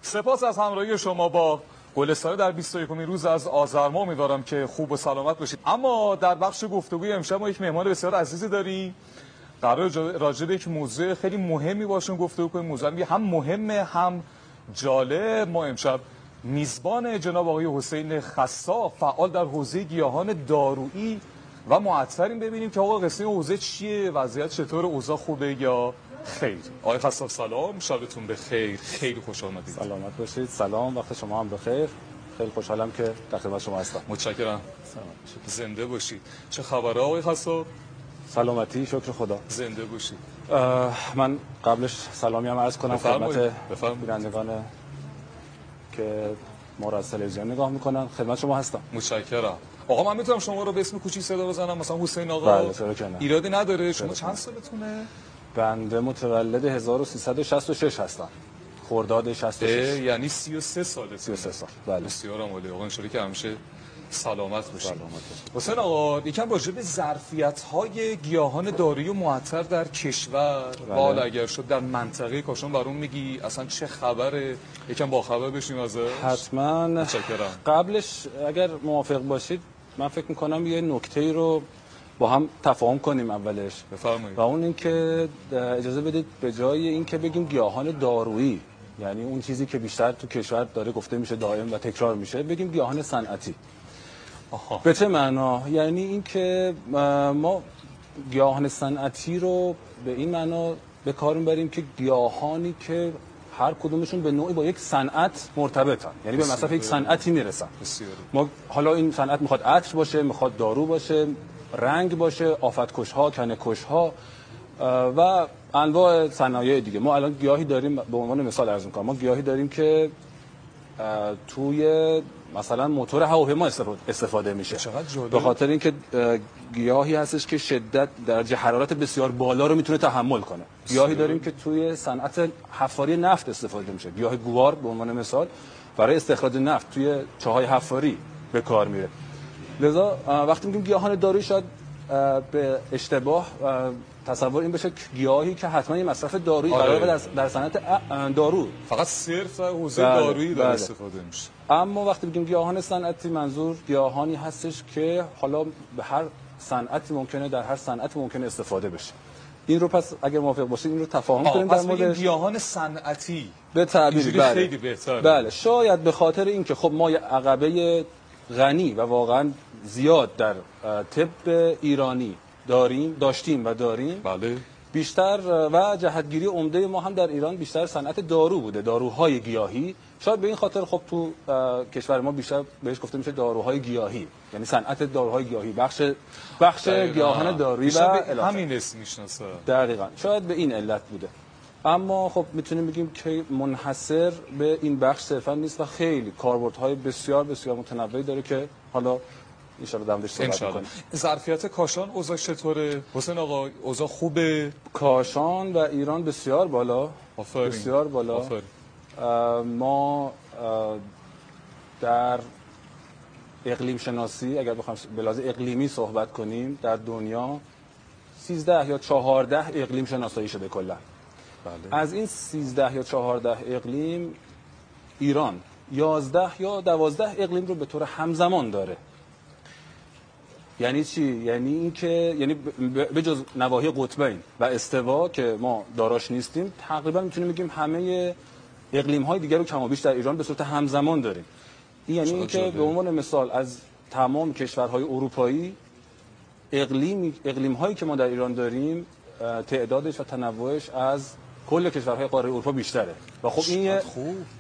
سپاس از همراهی شما با گلستان در 21 روز از آذر ماه. امیدوارم که خوب و سلامت باشید. اما در بخش گفتگوی امشب ما یک مهمان بسیار عزیزی داریم. قرار راجع به یک موضوع خیلی مهمی باشون گفتگو کنیم. موضوع هم مهمه هم جالب. ما امشب میزبان جناب آقای حسین خصاف، فعال در حوزه گیاهان دارویی و معطرین، ببینیم که آقا قصه حوزه چیه، وضعیت چطور، اوضاع خوبه یا خیر. آقای خصاف سلام، شبتون بخیر، خیلی خوش آمدید. سلامت باشید. سلام، وقت شما هم بخیر. خیلی خوشحالم که در خدمت شما هستم. متشکرم. زنده باشید. چه خبره آقای خصاف؟ سلامتی، شکر خدا. زنده باشید. من قبلش سلامی هم عرض کنم خدمت بینندگان که ما را از تلویزیون نگاه میکنن. خدمت شما هستم. متشکرم. آقا من میتونم شما رو به اسم کوچیک صدا بزنم، مثلا حسین آقا؟ بله، چرا که نه. ایرادی نداره. شما چند سالتونه؟ بنده متولد 1366 هستم. خرداد 66. یعنی 33 سالته. 33 سال. بله. بسیار عالی. آقا ان شاء الله که همیشه سلامت باشید. حسین آقا، یکم راجع به ظرفیت‌های گیاهان دارویی و معطر در کشور و حالا اگر شد در منطقه کاشان برام میگی اصلا چه خبره؟ یکم با خبر بشیم ازش. حتما. متشکرم. قبلش اگر موافق باشید من فکر می‌کنم یه نکته‌ای رو با هم تفاهم کنیم اولش. بفرمایید. و اون اینکه اجازه بدید به جای اینکه بگیم گیاهان دارویی، یعنی اون چیزی که بیشتر تو کشور داره گفته میشه دائم و تکرار میشه، بگیم گیاهان صنعتی. به چه معنا؟ یعنی اینکه ما گیاهان صنعتی رو به این معنا به کار میبریم که گیاهانی که هر کدومشون به نوعی با یک صنعت مرتبطن، یعنی به مصرف یک صنعتی میرسن. ما حالا این صنعت میخواد عطر باشه، میخواد دارو باشه، رنگ باشه، آفتکش‌ها، کنه‌کش‌ها و انواع صنایع دیگه. ما الان گیاهی داریم، به عنوان مثال عرض می‌کنم، ما گیاهی داریم که توی مثلا موتور هواپیما استفاده میشه. به خاطر اینکه گیاهی هستش که شدت درجه حرارت بسیار بالا رو میتونه تحمل کنه. گیاهی داریم که توی صنعت حفاری نفت استفاده میشه. گیاه گوار به عنوان مثال برای استخراج نفت توی چاهای حفاری به کار میره. لذا وقتی میگیم گیاهان دارویی شاید به اشتباه تصور این بشه که گیاهی که حتما یه مصرف دارویی قراره در صنعت دارو فقط صرف حوزه دارویی داره استفاده میشه. اما وقتی میگیم گیاهان صنعتی منظور گیاهانی هستش که حالا به هر صنعتی ممکنه، در هر صنعتی ممکنه استفاده بشه. این رو پس اگر موافق باشید این رو تفاهم کنیم در مورد گیاهان صنعتی به تعبیر. بله. خیلی بهتره. بله، شاید به خاطر اینکه خب ما یه عقبه غنی و واقعا زیاد در طب ایرانی داشتیم و داریم. بله. بیشتر و جهتگیری عمده ما هم در ایران بیشتر صنعت دارو بوده، داروهای گیاهی. شاید به این خاطر خب تو کشور ما بیشتر بهش گفته میشه داروهای گیاهی، یعنی صنعت داروهای گیاهی، بخش گیاهان دارویی و همین اسم میشناسه. دقیقاً شاید به این علت بوده. اما خب میتونیم بگیم که منحصر به این بخش صرفا نیست و خیلی کاربردهای بسیار بسیار متنوعی داره که حالا ان شاء الله دمش صحبت کنیم. ظرفیت کاشان اوضاع چطوره؟ حسین آقا اوضاع خوبه؟ کاشان و ایران بسیار بالا. بسیار بالا. ما در اقلیم شناسی اگر بخوایم به لحاظ اقلیمی صحبت کنیم در دنیا 13 یا 14 اقلیم شناسایی شده کلا. بله. از این 13 یا 14 اقلیم ایران 11 یا 12 اقلیم رو به طور همزمان داره. یعنی چی؟ یعنی اینکه به جز نواحی قطبین و استوا که ما داراش نیستیم، تقریبا میتونیم بگیم همه اقلیم‌های دیگر رو کم و بیش در ایران به صورت همزمان داریم. این یعنی اینکه به عنوان مثال از تمام کشورهای اروپایی اقلیم‌هایی که ما در ایران داریم تعدادش و تنوعش از کل کشورهای قاره اروپا بیشتره و خب این یه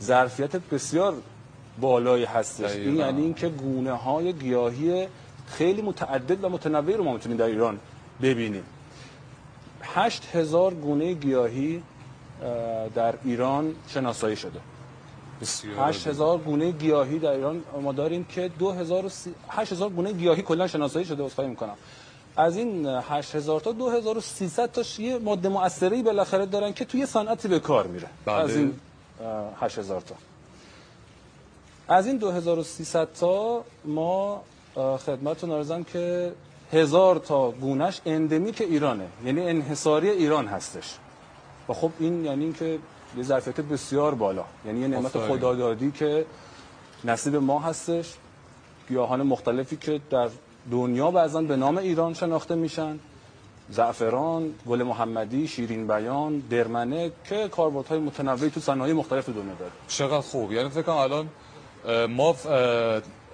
ظرفیت بسیار بالایی هستش. این یعنی اینکه گونه‌های گیاهی خیلی متعدد و متنوعی رو ما میتونیم در ایران ببینیم. 8000 گونه گیاهی در ایران شناسایی شده. 8000 گونه گیاهی در ایران ما داریم که 8000 گونه گیاهی کلا شناسایی شده. عذرخواهی میکنم. از این 8000 تا 2300 تاش یه ماده مؤثری بالاخره دارن که توی صنعتی به کار میره. از این 8000 تا. از این 2300 تا ما خدمتتون عرضم که 1000 تا گونهش اندمیک ایرانه، یعنی انحصاری ایران هستش. و خب این یعنی اینکه یه ظرفیت بسیار بالا، یعنی یه نعمت خدادادی که نصیب ما هستش. گیاهان مختلفی که در دنیا بعضا به نام ایران شناخته میشن، زعفران، گل محمدی، شیرین بیان، درمنه که کاربردهای متنوعی تو صنایع مختلف دنیا داره. چقدر خوب. یعنی فکر کنم الان ما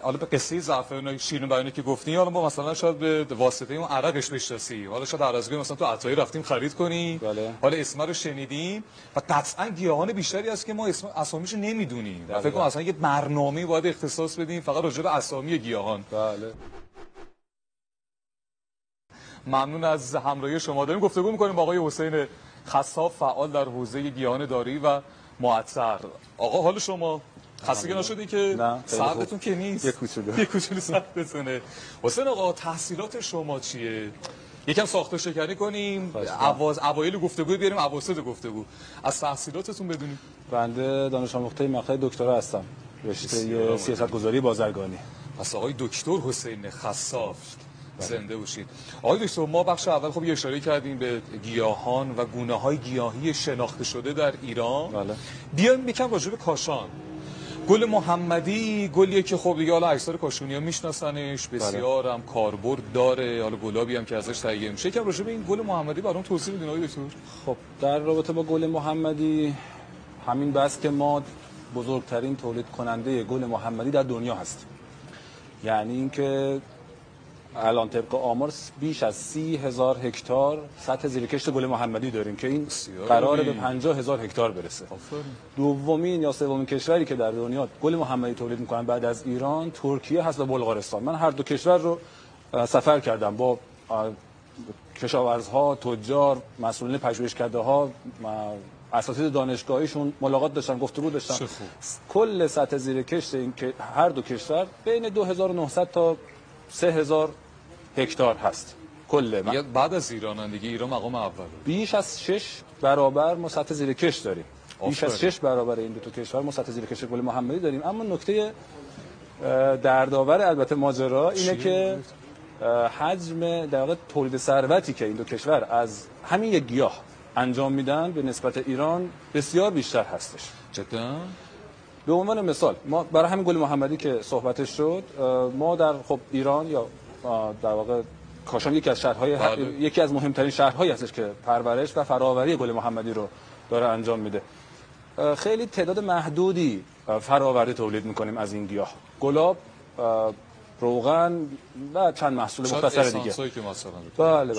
حالا به قصه زعفران شیرین بیانی که گفتی، حالا ما مثلا شاید به واسطه اون عرقش بشناسی، حالا شاید هر از گاهی مثلا تو عطایی رفتیم خرید کنیم، بله. حالا اسم رو شنیدیم و قطعا گیاهان بیشتری هست که ما اسم اسامیشو نمیدونیم و فکر کنم اصلا یه برنامه‌ای باید اختصاص بدیم فقط راجع به اسامی گیاهان. بله. ممنون از همراهی شما. داریم گفتگو می‌کنیم با آقای حسین خصاف، فعال در حوزه گیاهان دارویی و معطر. آقا حال شما خسته نشدی که سردتون که نیست؟ یه کوچولو سردتونه. حسین آقا تحصیلات شما چیه؟ یکم ساخته شکنی کنیم، اوایل گفتگو بیاریم اواسط گفتگو. از تحصیلاتتون بدونیم. بنده دانش آموخته مقطع دکترا هستم، رشته سیاست‌گذاری بازرگانی. پس آقای دکتر حسین خصاف زنده باشید. آقای دکتر، ما بخش اول خب یه اشاره کردیم به گیاهان و گونه‌های گیاهی شناخته شده در ایران. بله. بیایم یکم راجع به کاشان. گل محمدی گلیه که خب دیگه حالا اکثر کاشونی‌ها میشناسنش، بسیار هم کاربرد داره، حالا گلابی هم که ازش تهیه میشه. یکم راجع به این گل محمدی برام توضیح بدین آقای دکتر. خب در رابطه با گل محمدی، همین بس که ما بزرگترین تولید کننده گل محمدی در دنیا هستیم. یعنی اینکه الان طبق آمار بیش از 30,000 هکتار سطح زیرکشت گل محمدی داریم که این قراره به 50,000 هکتار برسه. دومین یا سومین کشوری که در دنیا گل محمدی تولید میکنن بعد از ایران ترکیه هست و بلغارستان. من هر دو کشور رو سفر کردم، با کشاورزها، تجار، مسئولین پژوهشکده‌ها، اساتید دانشگاهیشون ملاقات داشتم، گفتگو داشتم. کل سطح زیرکشت این که هر دو کشور بین 2900 تا 3000 هکتار هست. کل بعد از ایران دیگه، ایران مقام اول. بیش از 6 برابر ما سطح زیرکشت داریم. بیش از 6 برابر این دو تا کشور ما سطح زیرکشت گل محمدی داریم. اما نکته دردآور البته ماجرا اینه که حجم در واقع تولید ثروتی که این دو کشور از همین یک گیاه انجام میدن به نسبت ایران بسیار بیشتر هستش. جدا؟ به عنوان مثال ما برای همین گل محمدی که صحبتش شد، ما در خب ایران یا در واقع کاشان یکی از شهرهای یکی از مهمترین شهرهایی هستش که پرورش و فراوری گل محمدی رو داره انجام میده. خیلی تعداد محدودی فراوری تولید میکنیم از این گیاه، گلاب، روغن و چند محصول مختصر دیگه. بله.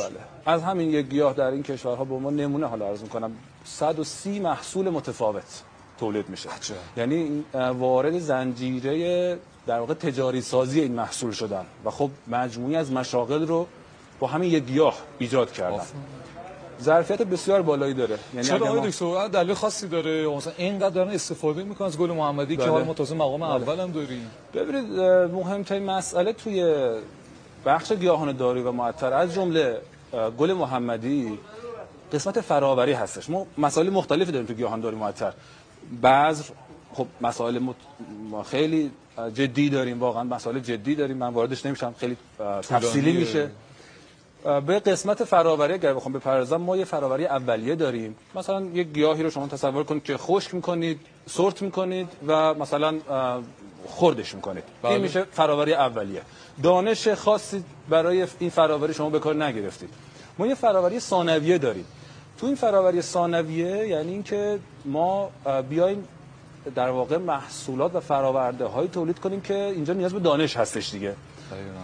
از همین یک گیاه در این کشورها به عنوان نمونه حالا عرض میکنم 130 محصول متفاوت تولید میشه. یعنی وارد زنجیره در واقع تجاری سازی این محصول شدن و خب مجموعی از مشاغل رو با همین یک گیاه ایجاد کردن. ظرفیت بسیار بالایی داره. یعنی چرا آقای دکتر دلیل خاصی داره مثلا اینقدر دارن استفاده میکنن از گل محمدی که حالا ما تازه مقام اول هم داریم؟ ببینید مهمترین مسئله توی بخش گیاهان دارویی و معطر از جمله گل محمدی قسمت فراوری هستش. ما مسائل مختلفی داریم تو گیاهان دارویی معطر. بذر خب مسائل خیلی جدی داریم، واقعا مسائل جدی داریم، من واردش نمیشم، خیلی تفصیلی میشه. به قسمت فراوری اگر بخوام بپردازم، ما یه فراوری اولیه داریم. مثلا یک گیاهی رو شما تصور کنید که خشک میکنید، سورت میکنید و مثلا خوردش میکنید. این میشه فراوری اولیه. دانش خاصی برای این فراوری شما به کار نگرفتید. ما یه فراوری ثانویه داریم. تو این فراوری ثانویه یعنی اینکه ما بیایم در واقع محصولات و فراورده های تولید کنیم که اینجا نیاز به دانش هستش دیگه.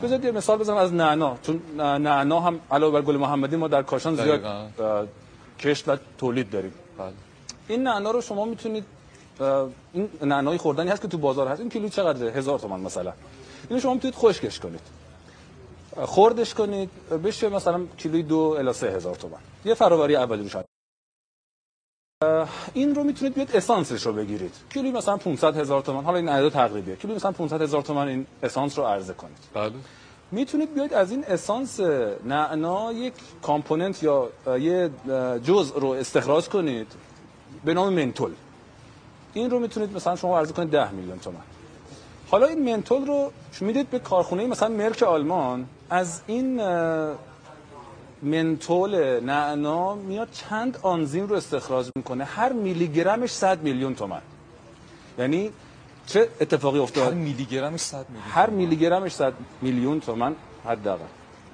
بذارید یه مثال بزنم از نعنا، چون نعنا هم علاوه بر گل محمدی ما در کاشان زیاد کشت و تولید داریم. این نعنا رو شما میتونید، این نعنای خوردنی هست که تو بازار هست، این کیلو چقدره؟ 1000 تومان مثلا. اینو شما میتونید خشکش کنید، خوردش کنید، بشه مثلا کیلویی 2 الی 3000 تومان. یه فراوری اولی رو شد. این رو میتونید بیاد اسانسش رو بگیرید، کیلویی مثلا 500,000 تومان، حالا این عدد تقریبیه، کیلویی مثلا 500,000 تومان این اسانس رو عرضه کنید. بله. میتونید بیاید از این اسانس نعنا یک کامپوننت یا یه جزء رو استخراج کنید به نام منتول. این رو میتونید مثلا شما عرضه کنید 10 میلیون تومان. حالا این منتول رو میدید به کارخونه مثلا مرک آلمان، از این منتول نعنا میاد چند آنزیم رو استخراج میکنه، هر میلی گرمش 100 میلیون تومان. یعنی چه اتفاقی افتاد؟ هر میلی گرمش 100 میلیون، هر میلی گرمش 100 میلیون تومان حداقل.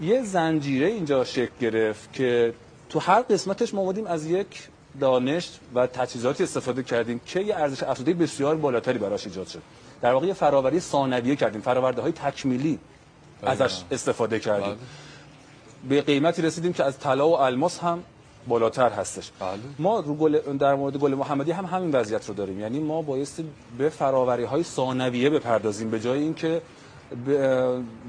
یه زنجیره اینجا شکل گرفت که تو هر قسمتش ما اومدیم از یک دانش و تجهیزاتی استفاده کردیم که یه ارزش افزوده بسیار بالاتری براش ایجاد شد. در واقع یه فراوری ثانویه کردیم، فرآورده‌های تکمیلی ازش استفاده کردیم. به قیمتی رسیدیم که از طلا و الماس هم بالاتر هستش. ما رو در مورد گل محمدی هم همین وضعیت رو داریم. یعنی ما بایستی به فراوری‌های ثانویه بپردازیم به جای اینکه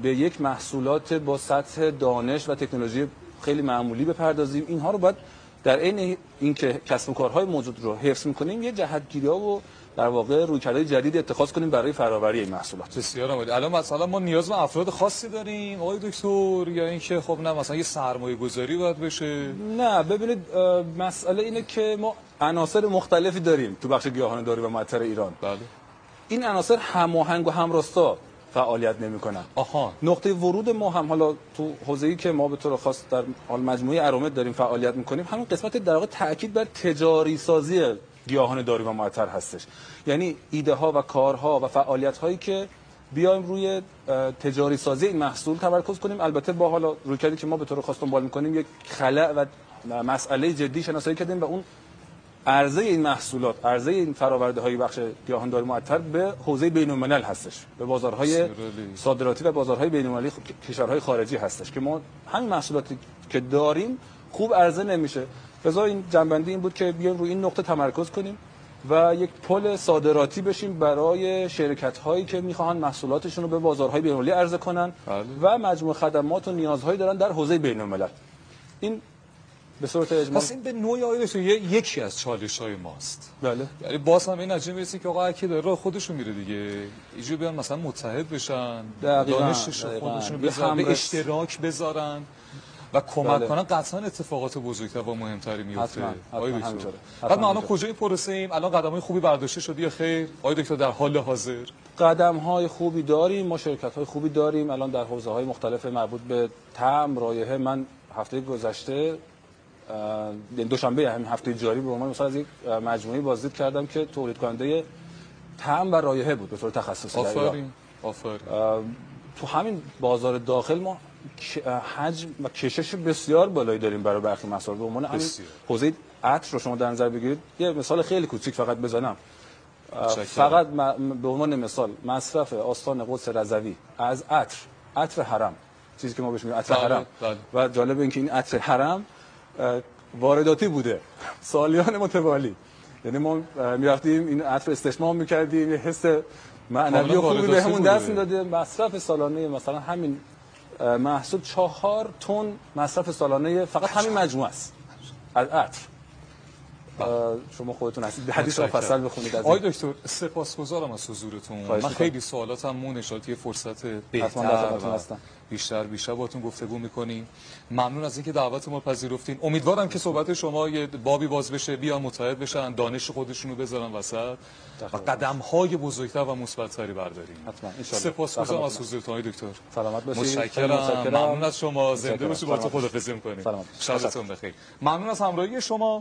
به یک محصولات با سطح دانش و تکنولوژی خیلی معمولی بپردازیم. اینها رو باید در عین اینکه کسب و کارهای موجود رو حفظ می‌کنیم یه جهت‌گیری‌ها و در واقع رویکردهای جدید اتخاذ کنیم برای فراوری این محصولات. بسیار عالی. الان مثلا ما نیاز به افراد خاصی داریم آقای دکتر، یا اینکه خب نه مثلا یه سرمایه‌گذاری باید بشه؟ نه، ببینید مسئله اینه که ما عناصر مختلفی داریم تو بخش گیاهان داری و معطر ایران. بله. این عناصر هماهنگ و همراستا فعالیت نمی‌کنن. نقطه ورود ما هم حالا تو حوزه‌ای که ما به طور خاص در مجموعه ارامد داریم فعالیت می‌کنیم، همین قسمت در واقع تاکید بر تجاری سازی گیاهان داری و معطر هستش. یعنی ایده ها و کارها و فعالیت هایی که بیایم روی تجاری سازی این محصول تمرکز کنیم، البته با حالا رویکردی که ما به طور خاص دنبال می‌کنیم یک خلأ و مسئله جدی شناسایی کردیم و اون عرضه این محصولات، عرضه این فرآورده‌های بخش گیاهان داری معطر به حوزه بین‌الملل هستش، به بازارهای صادراتی و بازارهای بین‌المللی کشورهای خارجی هستش که ما همین محصولاتی که داریم خوب عرضه نمیشه. لذا این جنبندی این بود که بیایم روی این نقطه تمرکز کنیم و یک پل صادراتی بشیم برای شرکت‌هایی که می‌خواهند محصولاتشون رو به بازارهای بین‌المللی عرضه کنن و مجموع خدمات و نیازهایی دارن در حوزه بین‌الملل. این به صورت اجمالی پس این به نوعی آیدش یکی از چالش‌های ماست. بله. یعنی باز هم این نتیجه میرسه که آقا کی داره راه خودشون میره دیگه. اینجوری بیان مثلا متحد بشن، دانشش خودشون بذارن، به اشتراک بذارن و کمک کنن، قطعا اتفاقات بزرگتر و مهمتری میفته. آقای دکتر. بعد ما الان کجای پروسه ایم؟ الان قدم‌های خوبی برداشته شده یا خیر؟ آقای دکتر در حال حاضر قدم‌های خوبی داریم، ما شرکت‌های خوبی داریم الان در حوزه‌های مختلف مربوط به طعم، رایحه. من هفته گذشته دوشنبه همین هفته جاری به عنوان مثلا از یک مجموعه بازدید کردم که تولید کننده طعم و رایحه بود به طور تخصصی. آفرین. تو همین بازار داخل ما حجم و کشش بسیار بالایی داریم برای برخی محصولات. به عنوان همین حوزه عطر رو شما در نظر بگیرید، یه مثال خیلی کوچیک فقط بزنم. فقط به عنوان مثال مصرف آستان قدس رضوی از عطر حرم، چیزی که ما بهش میگیم عطر حرم، و جالب این که این عطر حرم وارداتی بوده سالیان متوالی. یعنی ما میرفتیم این عطر استشمام میکردیم، یه حس معنوی و خوبی بهمون دست میداده. مصرف سالانه مثلا همین محصول 4 تن مصرف سالانه فقط همین مجموعه است از عطر. شما خودتون هستید حدیث رو فصل بخونید. از آقای دکتر سپاسگزارم از حضورتون. من خیلی سوالاتم مون شد، یه فرصت بهتر بیشتر باهاتون گفتگو می‌کنیم. ممنون از اینکه دعوت ما پذیرفتین. امیدوارم که صحبت شما یه بابی باز بشه، بیان متحد بشن، دانش خودشون رو بذارن وسط و قدم‌های بزرگتر و مثبت‌تری برداریم. حتما ان شاء الله. سپاسگزارم از حضورتون آقای دکتر. سلامت باشید. متشکرم. ممنون از شما. زنده باشید. با تو خداحافظی می‌کنیم. شبتون بخیر. ممنون از همراهی شما.